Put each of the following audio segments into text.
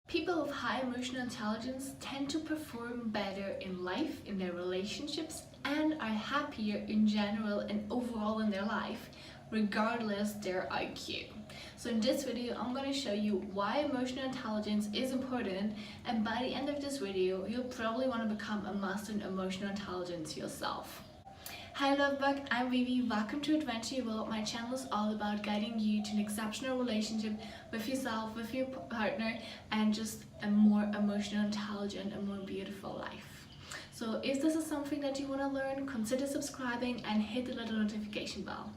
People with high emotional intelligence tend to perform better in life, in their relationships, and are happier in general and overall in their life, regardless their IQ. So in this video, I'm going to show you why emotional intelligence is important, and by the end of this video, you'll probably want to become a master in emotional intelligence yourself. Hi Lovebug, I'm Vivi. Welcome to Adventure World. My channel is all about guiding you to an exceptional relationship with yourself, with your partner, and just a more emotional, intelligent, and more beautiful life. So if this is something that you want to learn, consider subscribing and hit the little notification bell.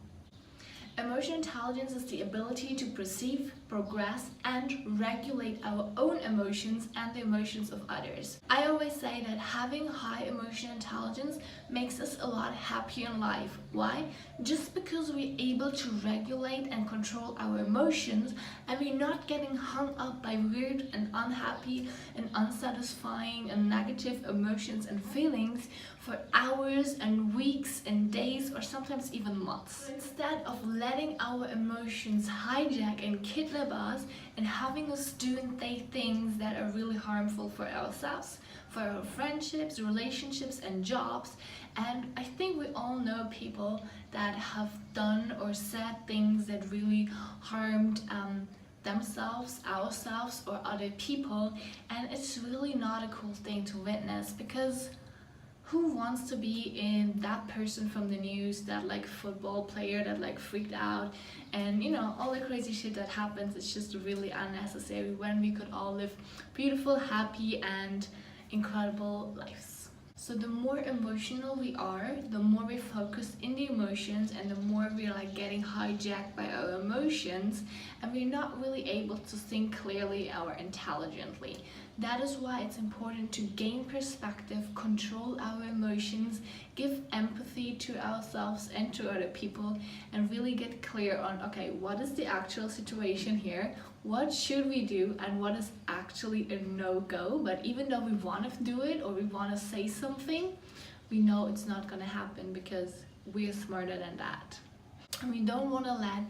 Emotional intelligence is the ability to perceive, progress, and regulate our own emotions and the emotions of others. I always say that having high emotional intelligence makes us a lot happier in life. Why? Just because we're able to regulate and control our emotions, and we're not getting hung up by weird and unhappy and unsatisfying and negative emotions and feelings for hours and weeks and days, or sometimes even months. Instead of letting our emotions hijack and kidnap us and having us doing things that are really harmful for ourselves, for our friendships, relationships, and jobs. And I think we all know people that have done or said things that really harmed themselves, ourselves, or other people, and it's really not a cool thing to witness, because who wants to be in that person from the news, that like football player that like freaked out, and you know, all the crazy shit that happens. It's just really unnecessary when we could all live beautiful, happy, and incredible lives. So the more emotional we are, the more we focus in the emotions, and the more we're like getting hijacked by our emotions, and we're not really able to think clearly or intelligently. That is why it's important to gain perspective, control our emotions, give empathy to ourselves and to other people, and really get clear on, okay, what is the actual situation here? What should we do, and what is actually a no-go? But even though we want to do it or we want to say something, we know it's not going to happen because we're smarter than that. And we don't want to let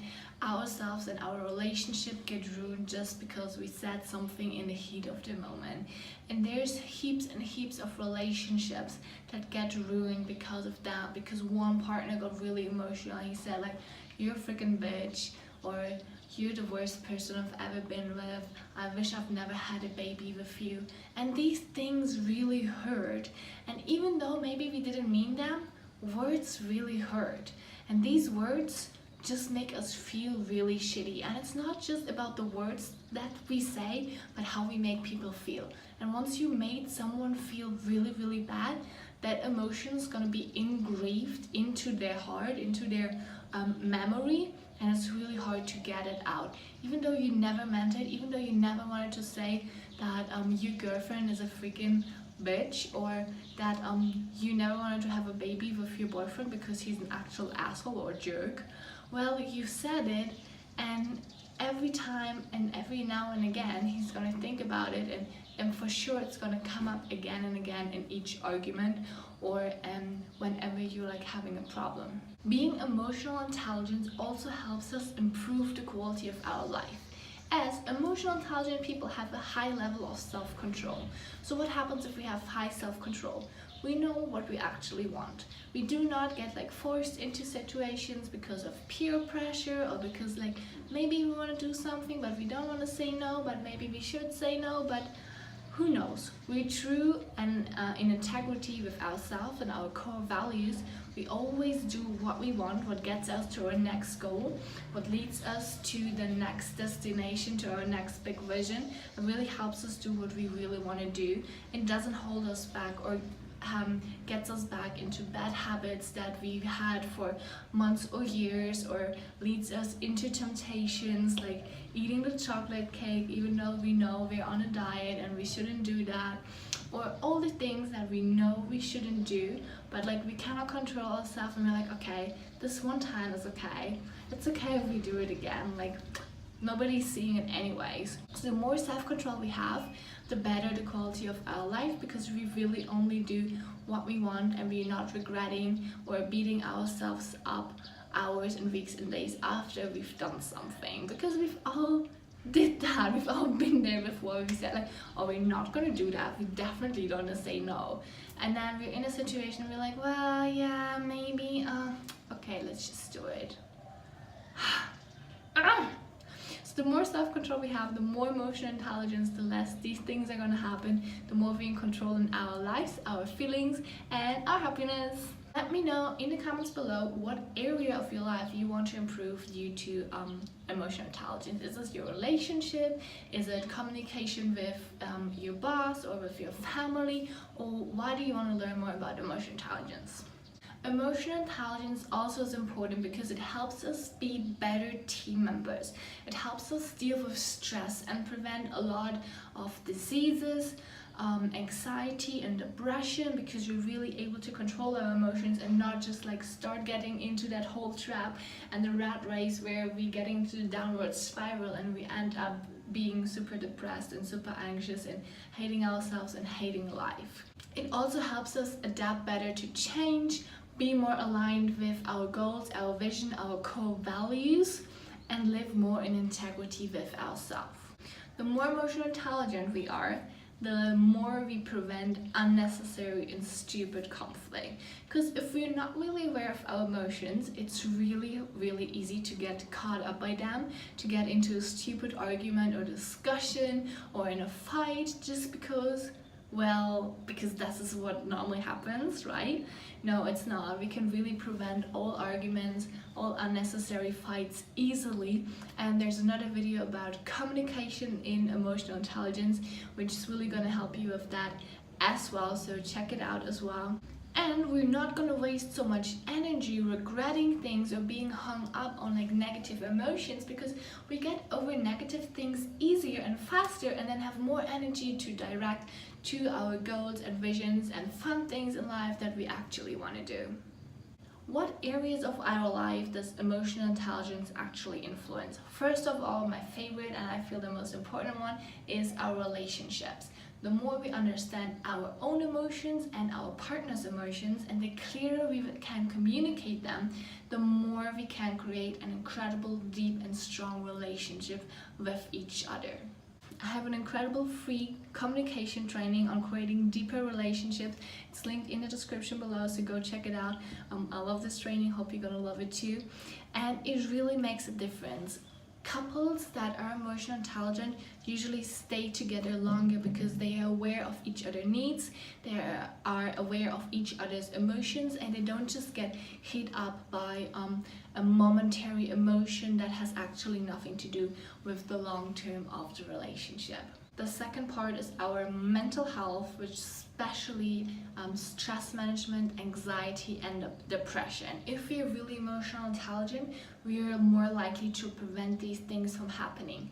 ourselves and our relationship get ruined just because we said something in the heat of the moment. And there's heaps and heaps of relationships that get ruined because of that, because one partner got really emotional. He said like, "You're a freaking bitch," or "You're the worst person I've ever been with. I wish I've never had a baby with you." And these things really hurt. And even though maybe we didn't mean them, words really hurt. And these words just make us feel really shitty. And it's not just about the words that we say, but how we make people feel. And once you made someone feel really, really bad, that emotion is gonna be engraved into their heart, into their memory, and it's really hard to get it out. Even though you never meant it, even though you never wanted to say that your girlfriend is a freaking bitch, or that you never wanted to have a baby with your boyfriend because he's an actual asshole or jerk. Well, you said it, and every time and every now and again he's gonna think about it, and for sure it's gonna come up again and again in each argument, or whenever you're like having a problem. Being emotional intelligence also helps us improve the quality of our life, as emotional intelligent people have a high level of self-control. So what happens if we have high self-control? We know what we actually want. We do not get like forced into situations because of peer pressure, or because like maybe we want to do something but we don't want to say no, but maybe we should say no, but who knows? We're true and in integrity with ourselves and our core values. We always do what we want, what gets us to our next goal, what leads us to the next destination, to our next big vision. It really helps us do what we really want to do. It doesn't hold us back or gets us back into bad habits that we've had for months or years, or leads us into temptations like eating the chocolate cake even though we know we're on a diet and we shouldn't do that, or all the things that we know we shouldn't do, but like we cannot control ourselves, and we're like, okay, this one time is okay, it's okay if we do it again, like nobody's seeing it anyways. So the more self-control we have, the better the quality of our life, because we really only do what we want, and we're not regretting or beating ourselves up hours and weeks and days after we've done something, because we've all did that. We've all been there before. We said like, oh, we're not gonna do that. We definitely don't wanna say no. And then we're in a situation, we're like, well, yeah, maybe, okay, let's just do it. So the more self-control we have, the more emotional intelligence, the less these things are gonna happen, the more we're in control in our lives, our feelings, and our happiness. Let me know in the comments below what area of your life you want to improve due to emotional intelligence. Is this your relationship? Is it communication with your boss or with your family? Or why do you want to learn more about emotional intelligence? Emotional intelligence also is important because it helps us be better team members. It helps us deal with stress and prevent a lot of diseases, anxiety and depression, because we're really able to control our emotions and not just like start getting into that whole trap and the rat race where we get into the downward spiral and we end up being super depressed and super anxious and hating ourselves and hating life. It also helps us adapt better to change, be more aligned with our goals, our vision, our core values, and live more in integrity with ourselves. The more emotional intelligent we are, the more we prevent unnecessary and stupid conflict. Because if we're not really aware of our emotions, it's really easy to get caught up by them, to get into a stupid argument or discussion or in a fight just because, well, because this is what normally happens, right? No, it's not. We can really prevent all arguments, all unnecessary fights easily. And there's another video about communication in emotional intelligence, which is really going to help you with that as well. So check it out as well. And we're not gonna waste so much energy regretting things or being hung up on like negative emotions, because we get over negative things easier and faster and then have more energy to direct to our goals and visions and fun things in life that we actually want to do. What areas of our life does emotional intelligence actually influence? First of all, my favorite and I feel the most important one is our relationships. The more we understand our own emotions and our partner's emotions, and the clearer we can communicate them, the more we can create an incredible, deep and strong relationship with each other. I have an incredible free communication training on creating deeper relationships. It's linked in the description below, so go check it out. I love this training, hope you're gonna love it too. And it really makes a difference. Couples that are emotionally intelligent usually stay together longer because they are aware of each other's needs, they are aware of each other's emotions, and they don't just get hit up by a momentary emotion that has actually nothing to do with the long term of the relationship. The second part is our mental health, which especially stress management, anxiety and depression. If we're really emotional intelligent, we are more likely to prevent these things from happening.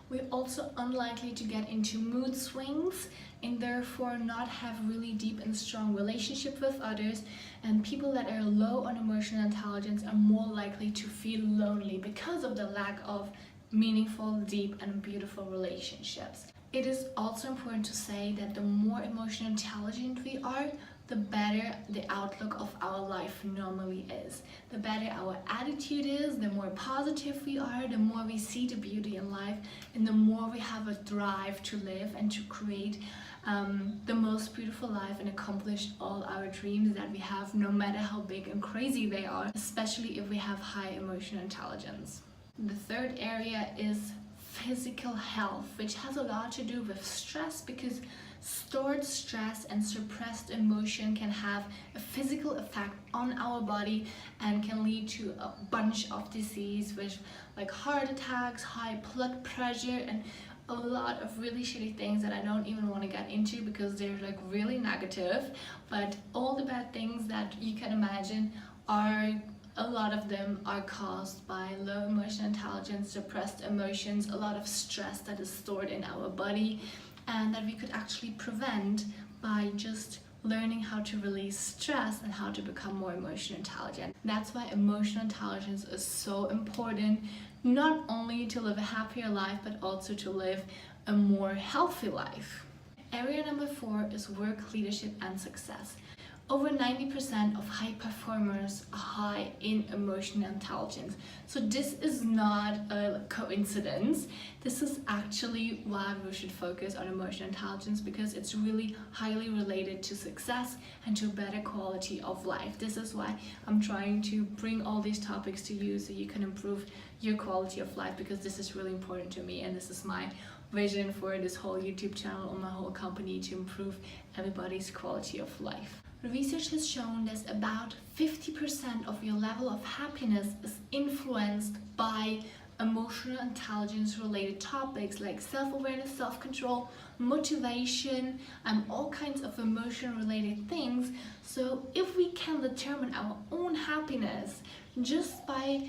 We're also unlikely to get into mood swings and therefore not have really deep and strong relationship with others, and people that are low on emotional intelligence are more likely to feel lonely because of the lack of meaningful, deep and beautiful relationships. It is also important to say that the more emotionally intelligent we are, the better the outlook of our life normally is. The better our attitude is, the more positive we are, the more we see the beauty in life, and the more we have a drive to live and to create the most beautiful life and accomplish all our dreams that we have, no matter how big and crazy they are, especially if we have high emotional intelligence. The third area is physical health, which has a lot to do with stress, because stored stress and suppressed emotion can have a physical effect on our body and can lead to a bunch of disease, which like heart attacks, high blood pressure, and a lot of really shitty things that I don't even want to get into because they're like really negative. But all the bad things that you can imagine are, a lot of them are caused by low emotional intelligence, suppressed emotions, a lot of stress that is stored in our body, and that we could actually prevent by just learning how to release stress and how to become more emotionally intelligent. That's why emotional intelligence is so important, not only to live a happier life, but also to live a more healthy life. Area number 4 is work, leadership and success. Over 90% of high performers are high in emotional intelligence. So this is not a coincidence. This is actually why we should focus on emotional intelligence, because it's really highly related to success and to better quality of life. This is why I'm trying to bring all these topics to you so you can improve your quality of life, because this is really important to me, and this is my vision for this whole YouTube channel and my whole company, to improve everybody's quality of life. Research has shown that about 50% of your level of happiness is influenced by emotional intelligence related topics like self-awareness, self-control, motivation, and all kinds of emotion related things. So if we can determine our own happiness just by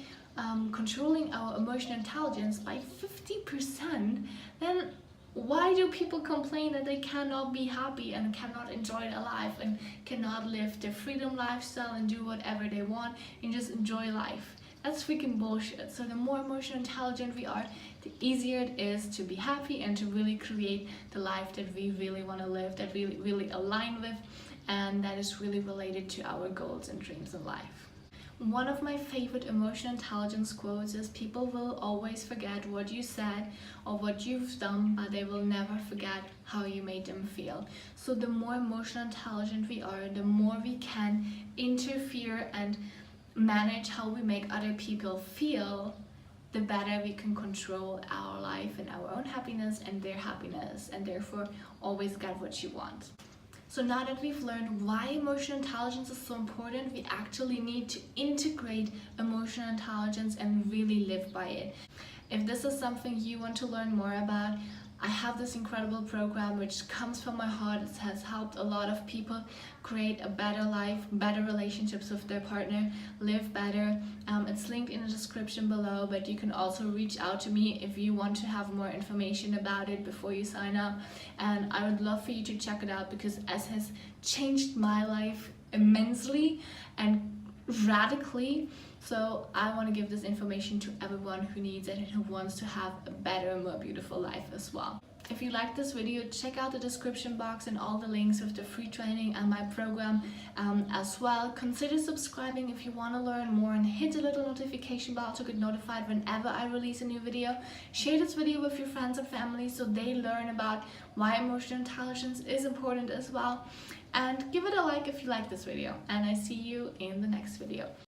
controlling our emotional intelligence by 50%, then why do people complain that they cannot be happy and cannot enjoy their life and cannot live their freedom lifestyle and do whatever they want and just enjoy life? That's freaking bullshit. So the more emotional intelligent we are, the easier it is to be happy and to really create the life that we really want to live, that we really align with, and that is really related to our goals and dreams in life. One of my favorite emotional intelligence quotes is, people will always forget what you said or what you've done, but they will never forget how you made them feel. So the more emotional intelligent we are, the more we can interfere and manage how we make other people feel, the better we can control our life and our own happiness and their happiness, and therefore always get what you want. So now that we've learned why emotional intelligence is so important, we actually need to integrate emotional intelligence and really live by it. If this is something you want to learn more about, I have this incredible program which comes from my heart. It has helped a lot of people create a better life, better relationships with their partner, live better. It's linked in the description below, but you can also reach out to me if you want to have more information about it before you sign up. And I would love for you to check it out, because it has changed my life immensely and radically. So I want to give this information to everyone who needs it and who wants to have a better, more beautiful life as well. If you liked this video, check out the description box and all the links with the free training and my program as well. Consider subscribing if you want to learn more, and hit the little notification bell to get notified whenever I release a new video. Share this video with your friends and family so they learn about why emotional intelligence is important as well. And give it a like if you like this video, and I see you in the next video.